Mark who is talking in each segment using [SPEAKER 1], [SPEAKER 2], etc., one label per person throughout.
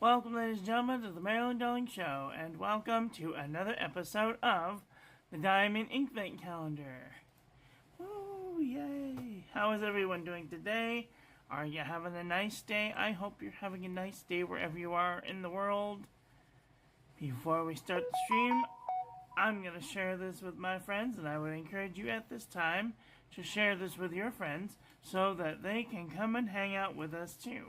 [SPEAKER 1] Welcome, ladies and gentlemen, to the Marilyn Darling Show, and welcome to another episode of the Diamine Inkvent calendar. Woo, yay! How is everyone doing today? Are you having a nice day? I hope you're having a nice day wherever you are in the world. Before we start the stream, I'm going to share this with my friends, and I would encourage you at this time to share this with your friends so that they can come and hang out with us too.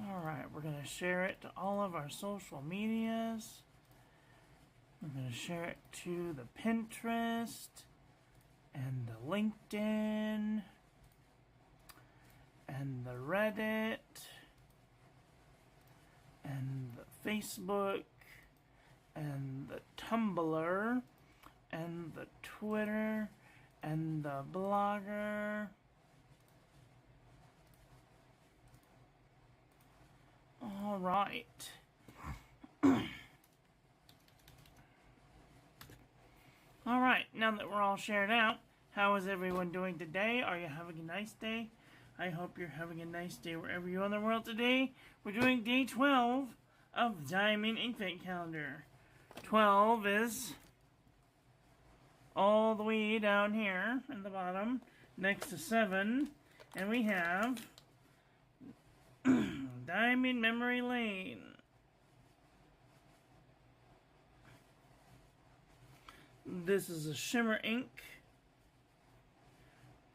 [SPEAKER 1] Alright, we're going to share it to all of our social medias. We're going to share it to the Pinterest and the LinkedIn and the Reddit and the Facebook and the Tumblr and the Twitter and the Blogger. All right. All right, now that we're all shared out, how is everyone doing today? Are you having a nice day? I hope you're having a nice day wherever you are in the world today. We're doing day 12 of the Diamine Inkvent calendar. 12 is all the way down here at the bottom, next to 7, and we have Diamine Memory Lane. This is a shimmer ink.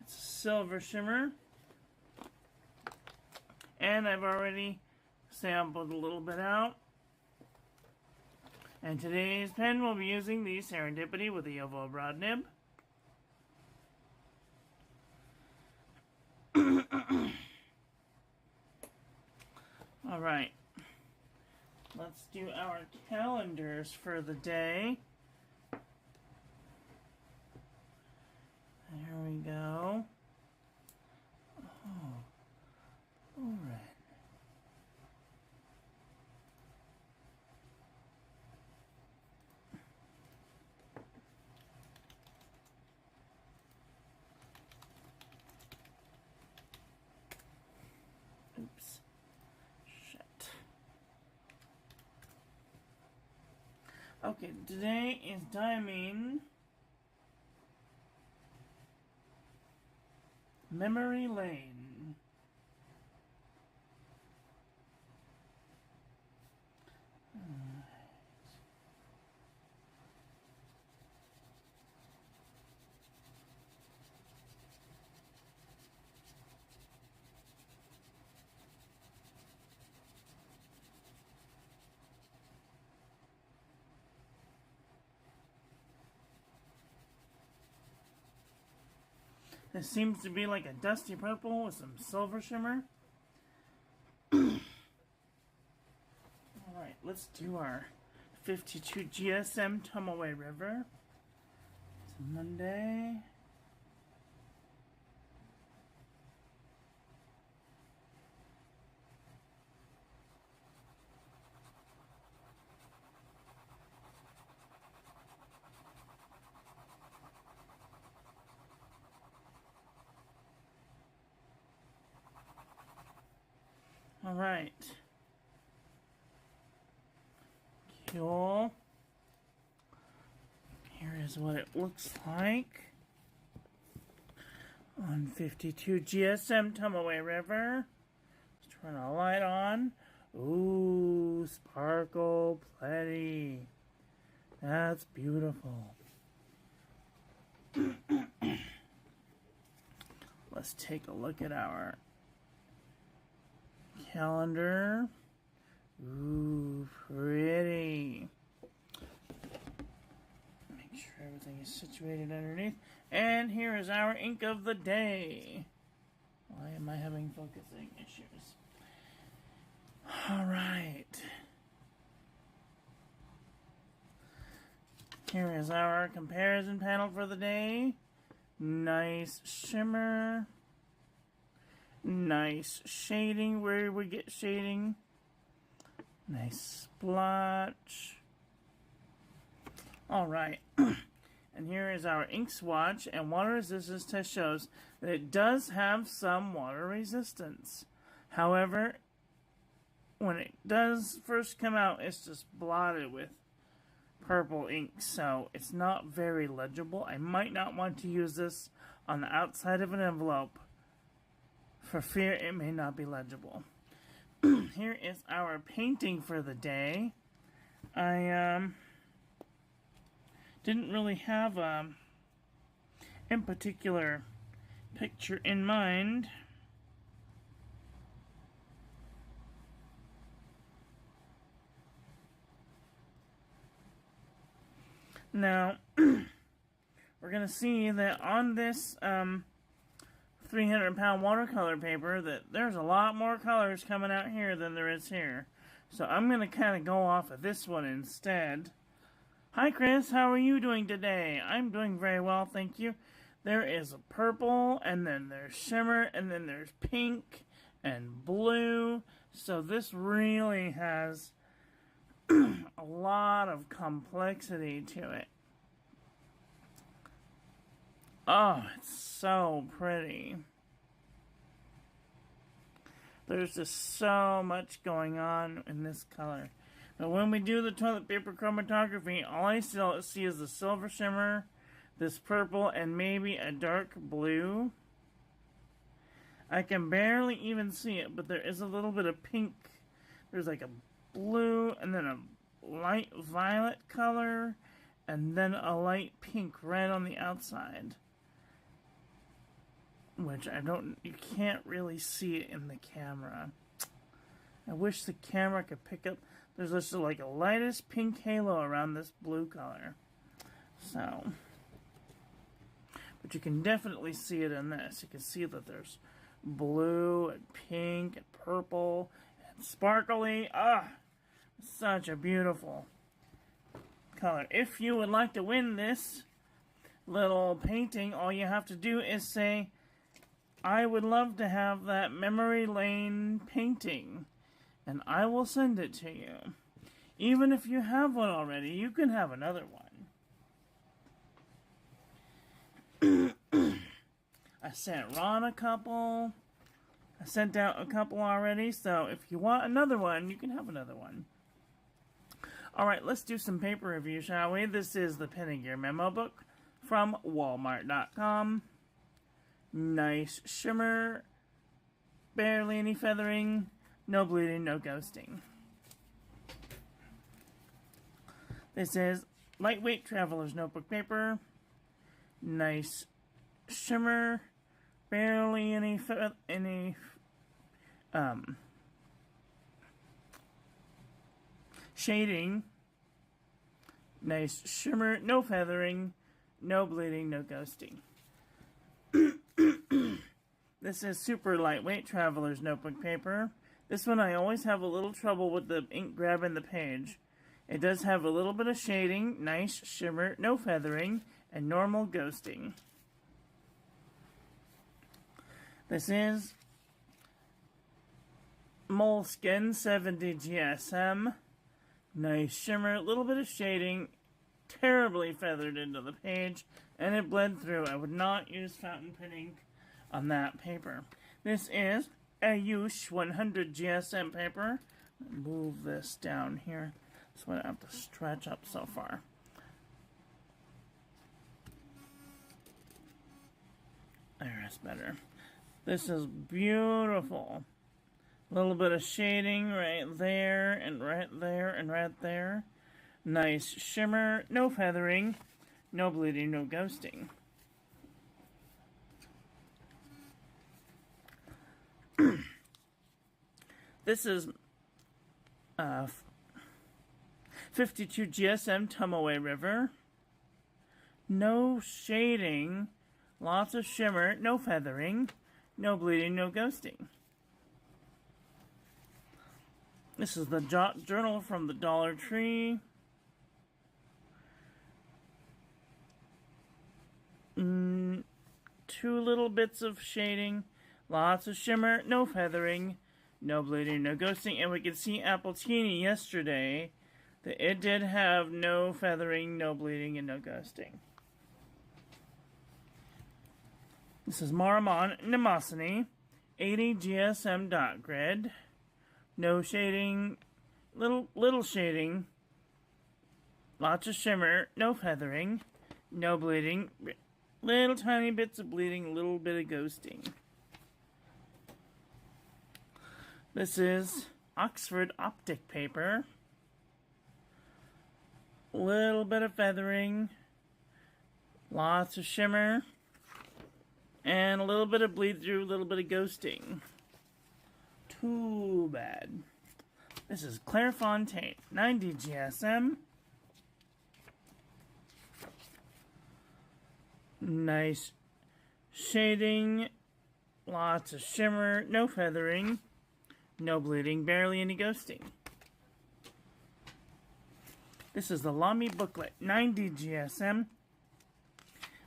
[SPEAKER 1] It's a silver shimmer. And I've already sampled a little bit out. And today's pen will be using the Serendipity with the oval broad nib. Alright, let's do our calendars for the day. There we go. Oh, alright. Oops. Okay, today is Diamine Memory Lane. This seems to be like a dusty purple with some silver shimmer. Alright, let's do our 52 GSM Tumaway River. It's Monday. Alright. Cool. Here is what it looks like on 52 GSM Tumaway River. Let's turn a light on. Ooh, sparkle plenty. That's beautiful. Let's take a look at our calendar. Ooh, pretty. Make sure everything is situated underneath. And here is our ink of the day. Why am I having focusing issues? Alright. Here is our comparison panel for the day. Nice shimmer. Nice shading where we get shading. Nice splotch. Alright. And here is our ink swatch, and water resistance test shows that it does have some water resistance. However, when it does first come out, it's just blotted with purple ink, so it's not very legible. I might not want to use this on the outside of an envelope for fear it may not be legible. Here is our painting for the day. I didn't really have in particular picture in mind. Now, we're going to see that on this 300-pound watercolor paper that there's a lot more colors coming out here than there is here. So I'm going to kind of go off of this one instead. Hi Chris, how are you doing today? I'm doing very well, thank you. There is a purple, and then there's shimmer, and then there's pink and blue. So this really has a lot of complexity to it. Oh, it's so pretty. There's just so much going on in this color. But when we do the toilet paper chromatography, all I still see is the silver shimmer, this purple, and maybe a dark blue. I can barely even see it, but there is a little bit of pink. There's like a blue, and then a light violet color, and then a light pink red on the outside. Which you can't really see it in the camera. I wish the camera could pick up. There's just like a lightest pink halo around this blue color. So, but you can definitely see it in this. You can see that there's blue and pink and purple and sparkly. Ah, such a beautiful color. If you would like to win this little painting, all you have to do is say, I would love to have that memory lane painting, and I will send it to you. Even if you have one already, you can have another one. I sent Ron a couple. I sent out a couple already, so if you want another one, you can have another one. Alright, let's do some paper review, shall we? This is the Pen and Gear Memo Book from Walmart.com. Nice shimmer, barely any feathering, no bleeding, no ghosting. This is lightweight traveler's notebook paper. Nice shimmer, barely any shading. Nice shimmer, no feathering, no bleeding, no ghosting. This is super lightweight traveler's notebook paper. This one I always have a little trouble with the ink grabbing the page. It does have a little bit of shading, nice shimmer, no feathering, and normal ghosting. This is Moleskine 70 GSM. Nice shimmer, a little bit of shading, terribly feathered into the page, and it bled through. I would not use fountain pen ink on that paper. This is Ayush 100 GSM paper. Move this down here so I don't have to stretch up so far. There, that's better. This is beautiful. A little bit of shading right there and right there and right there. Nice shimmer, no feathering, no bleeding, no ghosting. This is 52 GSM Tumaway River. No shading, lots of shimmer, no feathering, no bleeding, no ghosting. This is the journal from the Dollar Tree. Two little bits of shading, lots of shimmer, no feathering, no bleeding, no ghosting. And we could see Appletini yesterday that it did have no feathering, no bleeding, and no ghosting. This is Maramon Nemosiny, 80 GSM dot grid. No shading, little shading, lots of shimmer, no feathering, no bleeding, little tiny bits of bleeding, little bit of ghosting. This is Oxford Optic paper. Little bit of feathering, lots of shimmer, and a little bit of bleed through, a little bit of ghosting. Too bad. This is Clairefontaine, 90 GSM. Nice shading, lots of shimmer, no feathering, no bleeding, barely any ghosting. This is the Lamy booklet, 90 GSM.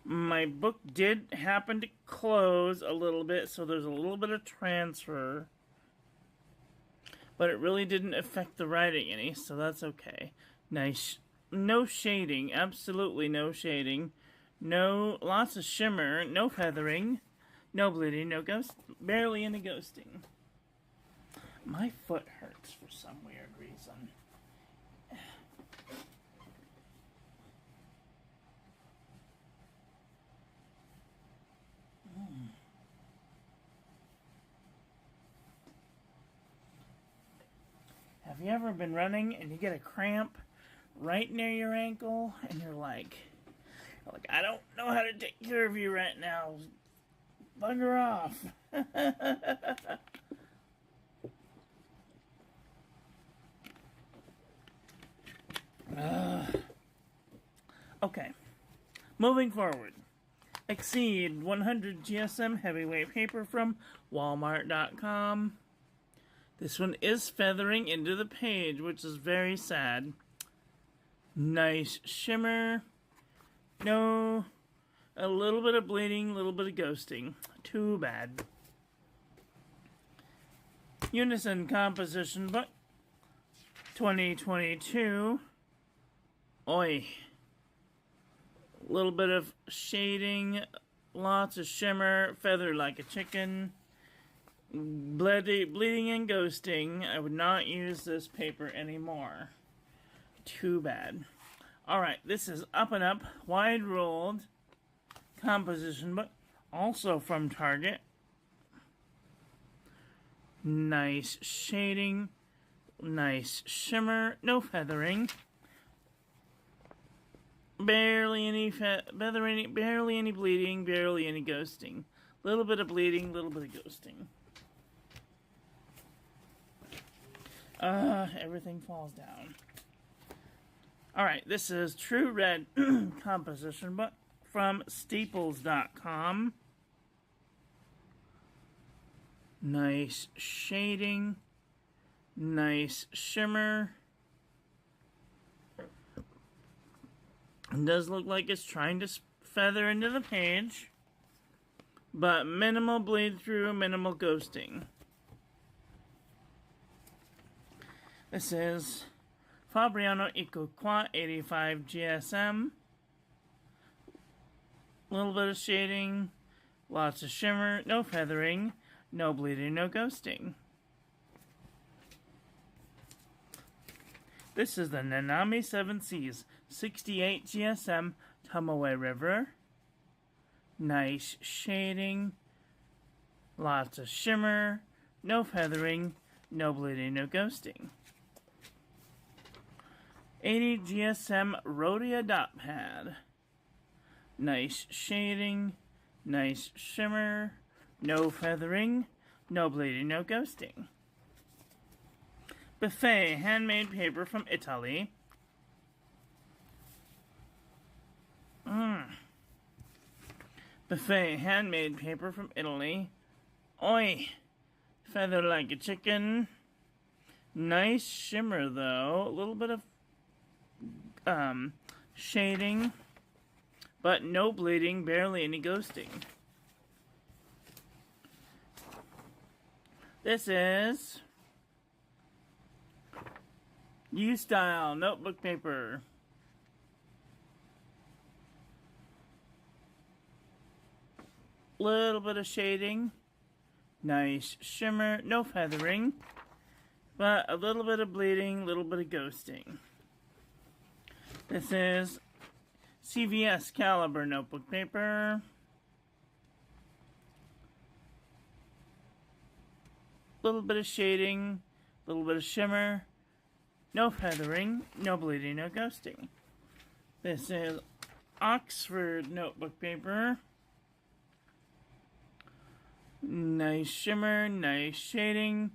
[SPEAKER 1] My book did happen to close a little bit, so there's a little bit of transfer. But it really didn't affect the writing any, so that's okay. Nice. No shading, absolutely no shading. No, lots of shimmer, no feathering, no bleeding, no ghost, barely any ghosting. My foot hurts for some weird reason. Have you ever been running and you get a cramp right near your ankle and you're like, I don't know how to take care of you right now. Bugger off. Okay. Moving forward. Exceed 100 GSM heavyweight paper from Walmart.com. This one is feathering into the page, which is very sad. Nice shimmer. No, a little bit of bleeding, a little bit of ghosting. Too bad. Unison Composition Book 2022. Oi. A little bit of shading, lots of shimmer, feather like a chicken. Bleeding and ghosting. I would not use this paper anymore. Too bad. Alright, this is Up and Up Wide Rolled Composition Book, also from Target. Nice shading, nice shimmer, no feathering. Barely any feathering, barely any bleeding, barely any ghosting. Little bit of bleeding, little bit of ghosting. Everything falls down. Alright, this is True Red Composition Book from Staples.com. Nice shading. Nice shimmer. It does look like it's trying to feather into the page. But minimal bleed through, minimal ghosting. This is Fabriano Icocqua 85 GSM. Little bit of shading, lots of shimmer, no feathering, no bleeding, no ghosting. This is the Nanami 7 Seas 68 GSM Tomoe River. Nice shading, lots of shimmer, no feathering, no bleeding, no ghosting. 80 GSM Rhodia Dot Pad. Nice shading, nice shimmer, no feathering, no bleeding, no ghosting. Buffet handmade paper from Italy. Buffet handmade paper from Italy. Oi! Feather like a chicken. Nice shimmer though. A little bit of shading, but no bleeding, barely any ghosting. This is U-Style notebook paper. little bit of shading, nice shimmer, no feathering, but a little bit of bleeding, little bit of ghosting. This is CVS Caliber notebook paper. Little bit of shading, little bit of shimmer, no feathering, no bleeding, no ghosting. This is Oxford notebook paper. Nice shimmer, nice shading,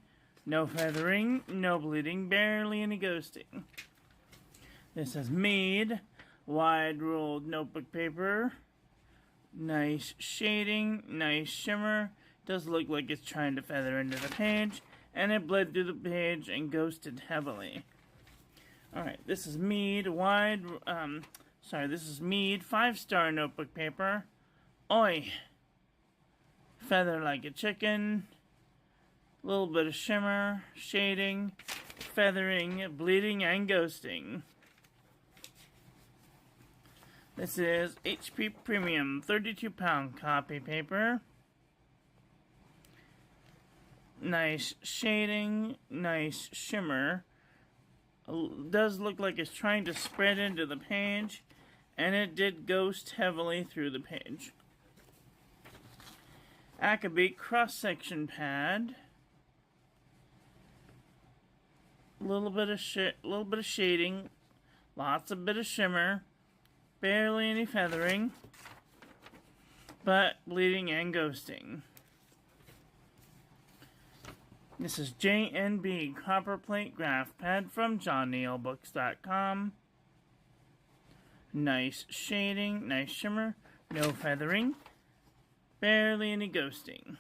[SPEAKER 1] no feathering, no bleeding, barely any ghosting. This is Mead wide ruled notebook paper. Nice shading, nice shimmer. Does look like it's trying to feather into the page, and it bled through the page and ghosted heavily. Alright, this is Mead this is Mead 5-star notebook paper. Oi! Feather like a chicken. Little bit of shimmer, shading, feathering, bleeding, and ghosting. This is HP Premium 32-pound copy paper. Nice shading, nice shimmer. Does look like it's trying to spread into the page, and it did ghost heavily through the page. Acabee cross-section pad. Little bit of shading, lots of bit of shimmer, barely any feathering, but bleeding and ghosting. This is JNB Copper Plate Graph Pad from JohnNeilBooks.com. Nice shading, nice shimmer, no feathering, barely any ghosting.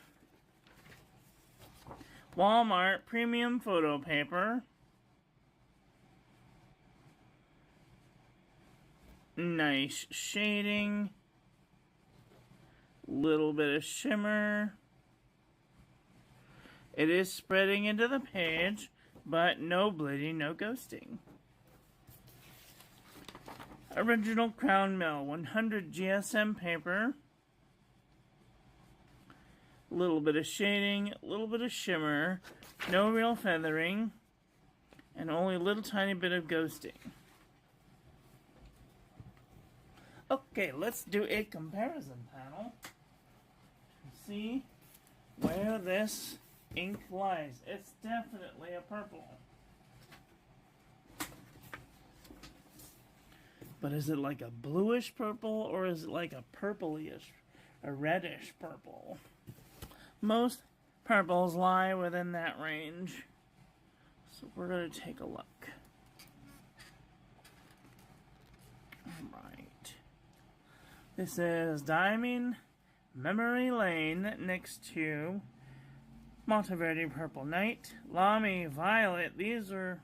[SPEAKER 1] Walmart Premium Photo Paper. Nice shading, little bit of shimmer. It is spreading into the page, but no bleeding, no ghosting. Original Crown Mill 100 GSM paper. Little bit of shading, little bit of shimmer, no real feathering, and only a little tiny bit of ghosting. Okay, let's do a comparison panel to see where this ink lies. It's definitely a purple. But is it like a bluish purple, or is it like a purplyish, a reddish purple? Most purples lie within that range. So we're going to take a look. Alright. This is Diamine Memory Lane next to Monteverde Purple Night, Lamy Violet. These are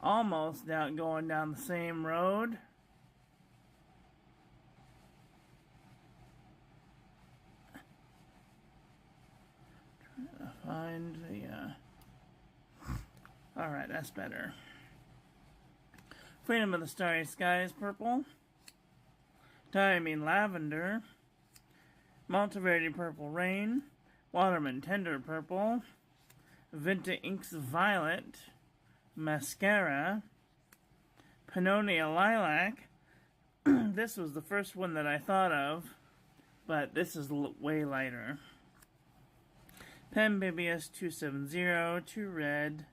[SPEAKER 1] almost going down the same road. Trying to find the alright, that's better. Freedom of the Starry Skies Purple, Diamine Lavender, Monteverde Purple Rain, Waterman Tender Purple, Vinta Inks Violet, Mascara, Pannonia Lilac. This was the first one that I thought of, but this is way lighter. Pembibius 270, True Red.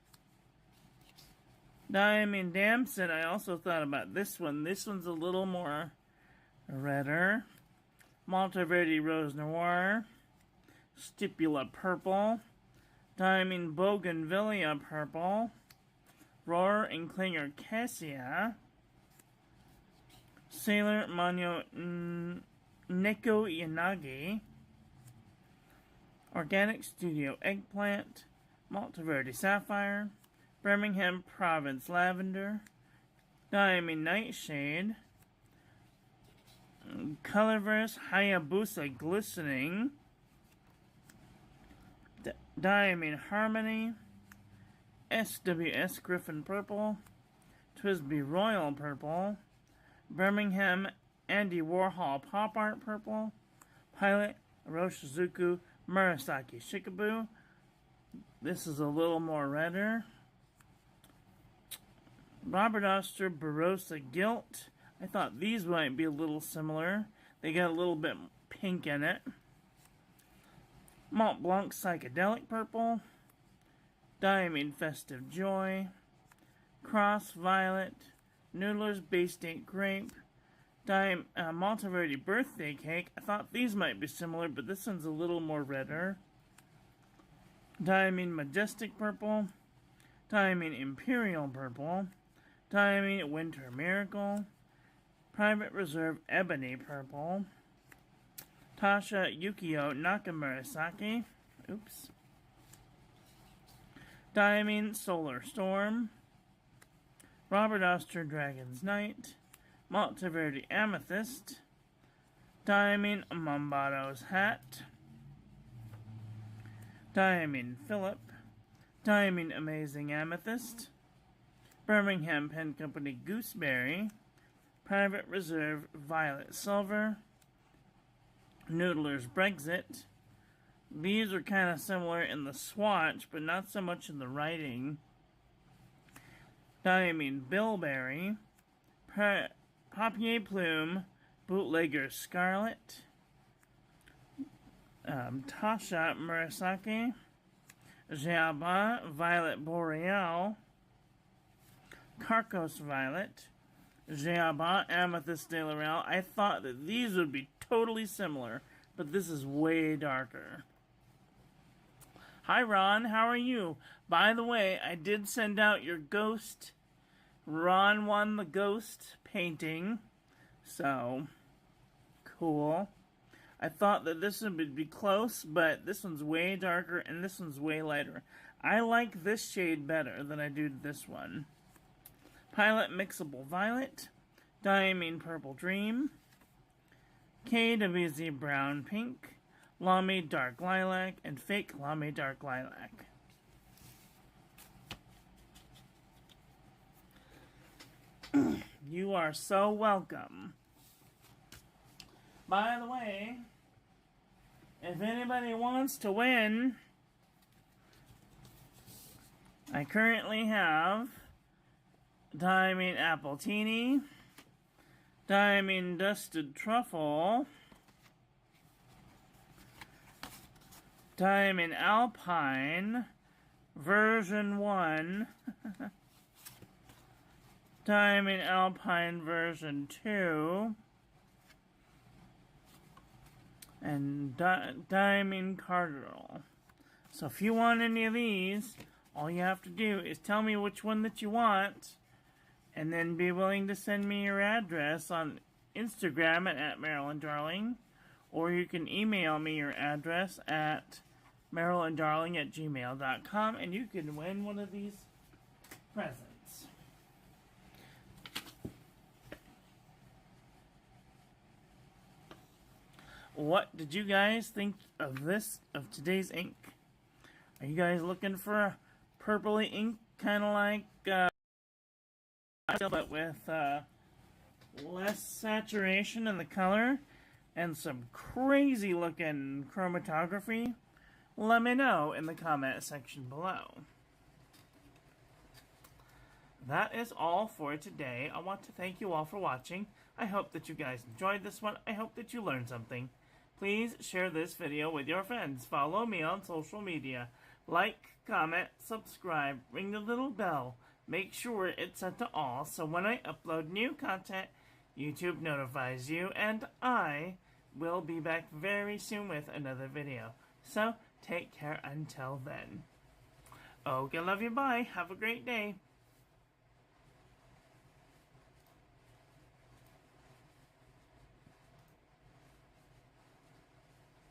[SPEAKER 1] Diamine Damson, I also thought about this one. This one's a little more redder. Monteverde Rose Noir. Stipula Purple, Diamine Bougainvillea Purple, Roar and Klinger Cassia, Sailor Manyo Neko Yanagi, Organic Studio Eggplant, Monteverde Sapphire, Birmingham Province Lavender, Diamine Nightshade, Colorverse Hayabusa Glistening, Diamine Harmony, SWS Griffin Purple, Twisby Royal Purple, Birmingham Andy Warhol Pop Art Purple, Pilot Aroshizuku Murasaki Shikabu. This is a little more redder. Robert Oster Barossa Gilt. I thought these might be a little similar. They got a little bit pink in it. Mont Blanc Psychedelic Purple. Diamine Festive Joy. Cross Violet. Noodler's Base Date Grape. Monteverdi Birthday Cake. I thought these might be similar, but this one's a little more redder. Diamine Majestic Purple. Diamine Imperial Purple. Diamine Winter Miracle. Private Reserve Ebony Purple. Tasha Yukio Nakamurasaki. Oops. Diamine Solar Storm. Robert Oster Dragon's Knight. Monteverdi Amethyst. Diamine Mombado's Hat. Diamine Philip. Diamine Amazing Amethyst. Birmingham Pen Company Gooseberry. Private Reserve Violet Silver. Noodler's Brexit. These are kind of similar in the swatch, but not so much in the writing. Diamine Bilberry. Papier Plume. Bootlegger Scarlet. Tasha Murasaki. Jiaba Violet Boreal. Carcos Violet. Jiaba Amethyst de Laurel. I thought that these would be totally similar, but this is way darker. Hi Ron, how are you? By the way, I did send out your ghost. Ron won the ghost painting. So, cool. I thought that this one would be close, but this one's way darker and this one's way lighter. I like this shade better than I do this one. Pilot Mixable Violet. Diamine Purple Dream. KWZ Brown Pink. Lamy Dark Lilac, and Fake Lamy Dark Lilac. You are so welcome. By the way, if anybody wants to win, I currently have Diamine Appletini, Diamine Dusted Truffle, Diamine Alpine, version 1, Diamine Alpine version 2, and Diamine Cardinal. So if you want any of these, all you have to do is tell me which one that you want, and then be willing to send me your address on Instagram at MarilynDarling, or you can email me your address at MarilynDarling@gmail.com, and you can win one of these presents. What did you guys think of today's ink? Are you guys looking for a purpley ink, kind of like, but with less saturation in the color and some crazy looking chromatography? Let me know in the comment section below. That is all for today. I want to thank you all for watching. I hope that you guys enjoyed this one. I hope that you learned something. Please share this video with your friends. Follow me on social media. Like, comment, subscribe, ring the little bell. Make sure it's set to all so when I upload new content, YouTube notifies you, and I will be back very soon with another video. So, take care until then. Okay, love you, bye. Have a great day.